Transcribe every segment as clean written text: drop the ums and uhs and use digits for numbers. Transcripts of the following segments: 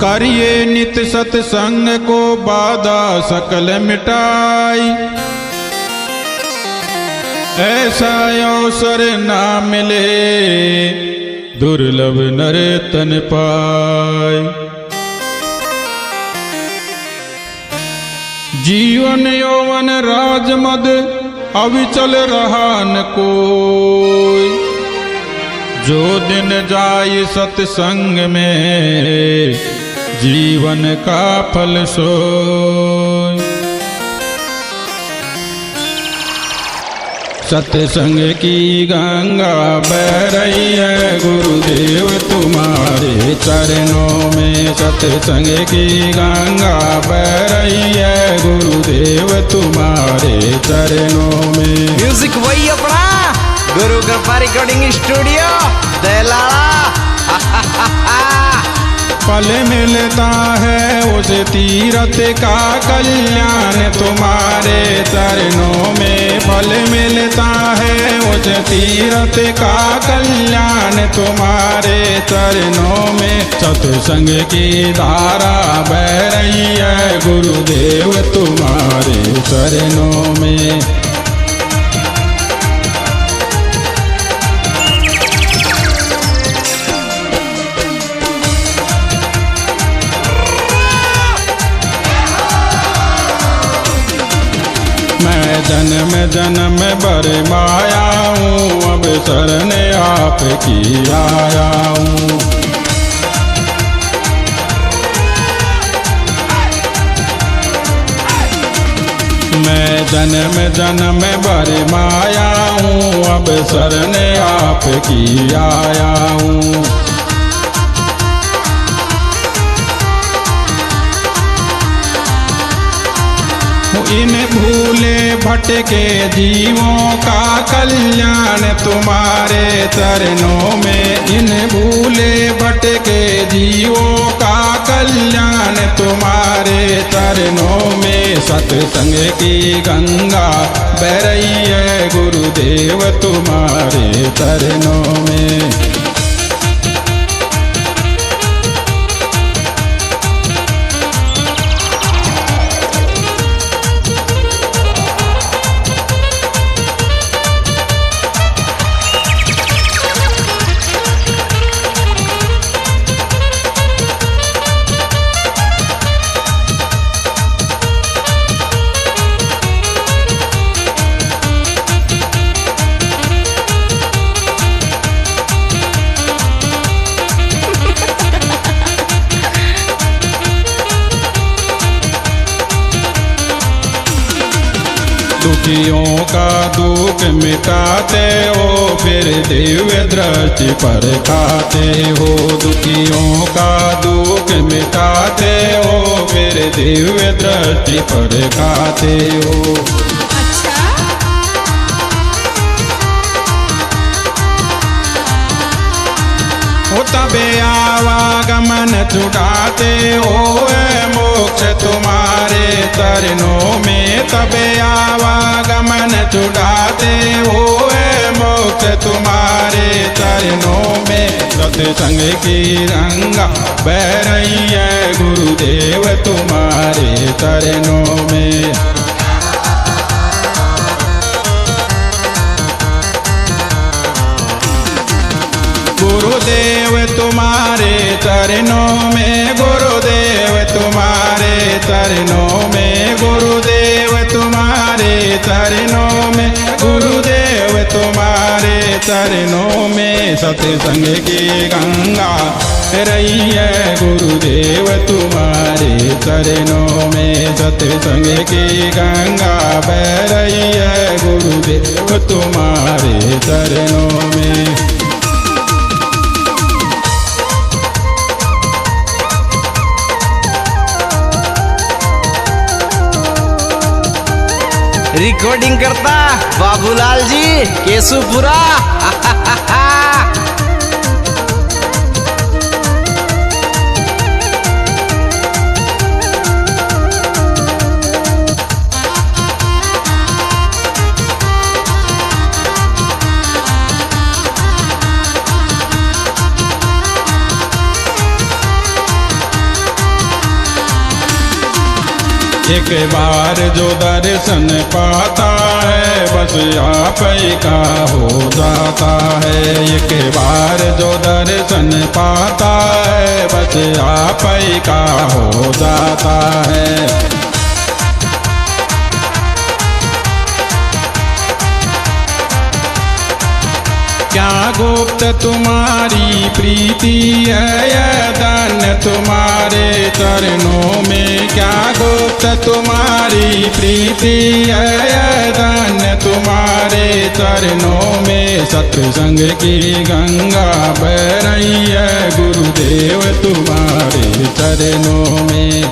करिए नित सत्संग को बाधा सकल मिटाई। ऐसा अवसर ना मिले दुर्लभ नर तन पाए। जीवन यौवन राजमद अविचल रहा न कोई। जो दिन जाय सत्संग में जीवन का फल सोय। सत्संग की गंगा बह रही है गुरुदेव तुम्हारे चरणों में। सत्संग की गंगा बह रही है गुरुदेव तुम्हारे चरणों में। म्यूजिक वही अपना गुरु कृपा रिकॉर्डिंग स्टूडियो देलाड़ा। फल मिलता है उस तीरथ का कल्याण तुम्हारे चरणों में। फल मिलता है उस तीरथ का कल्याण तुम्हारे चरणों में। सत्संग की धारा बह रही है गुरुदेव तुम्हारे चरणों में। मैं जन्म जन्म भर माया हूँ अब शरण आपकी आया हूँ। मैं जन्म जन्म भर माया हूँ अब शरण आपकी आया हूँ। इन भूले भटके जीवों का कल्याण तुम्हारे चरणों में। इन भूले भटके जीवों का कल्याण तुम्हारे चरणों में। सत्संग की गंगा बह रही है गुरुदेव तुम्हारे चरणों में। दुखियों का दुख मिटाते हो फिर दिव्य दृष्टि पर खाते हो। दुखियों का दुख मिटाते हो फिर दिव्य दृष्टि पर खाते हो। तबे आवागमन छुटाते हो मोक्ष तुम्हारे चरणों में। तबे आवागमन छुटाते हो मोक्ष तुम्हारे चरणों में। सत्संग की गंगा बह रही है गुरुदेव तुम्हारे चरणों में। गुरुदेव तुम्हारे चरणों में। गुरुदेव तुम्हारे चरणों में। गुरुदेव तुम्हारे चरणों में। गुरुदेव तुम्हारे चरणों में। सत्संग की गंगा रही है गुरुदेव तुम्हारे चरणों में। सत्संग की गंगा बह रही है गुरुदेव तुम्हारे चरणों में। रिकॉर्डिंग करता बाबूलाल जी केशुपुरा। एक बार जो दर्शन पाता है बस आप ही का हो जाता है। एक बार जो दर्शन पाता है बस आप ही का हो जाता है। क्या गुप्त तुम्हारी प्रीति है यह धन्य तुम्हारे चरणों में। क्या गुप्त तुम्हारी प्रीति है यह धन्य तुम्हारे चरणों में। सत्संग की गंगा बह रही है गुरुदेव तुम्हारे चरणों में।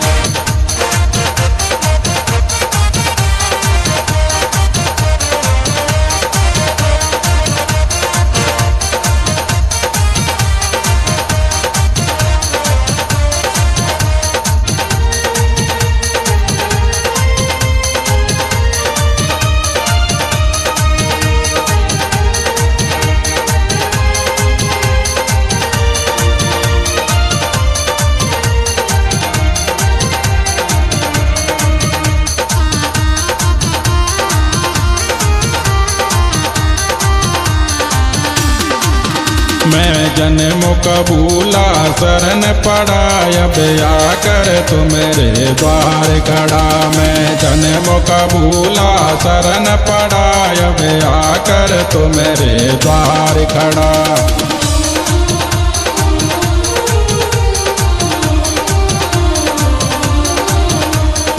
मैं जन्म कबूला शरण पड़ा अब आकर तू मेरे द्वार खड़ा। मैं जन्म कबूला शरण पड़ा अब आकर तू मेरे द्वार खड़ा।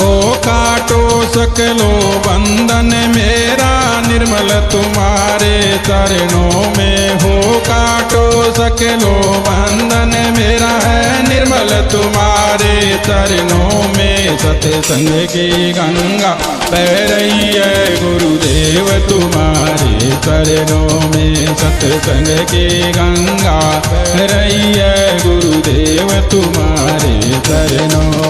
ओ काटो सकलो बंधन मेरा निर्मल तुम्हारे चरणों में हो। काटो सकलो बंधन मेरा है निर्मल तुम्हारे चरणों में। सत्संग की गंगा बह रही है गुरुदेव तुम्हारे चरणों में। सत्संग की गंगा बह रही है गुरुदेव तुम्हारे चरणों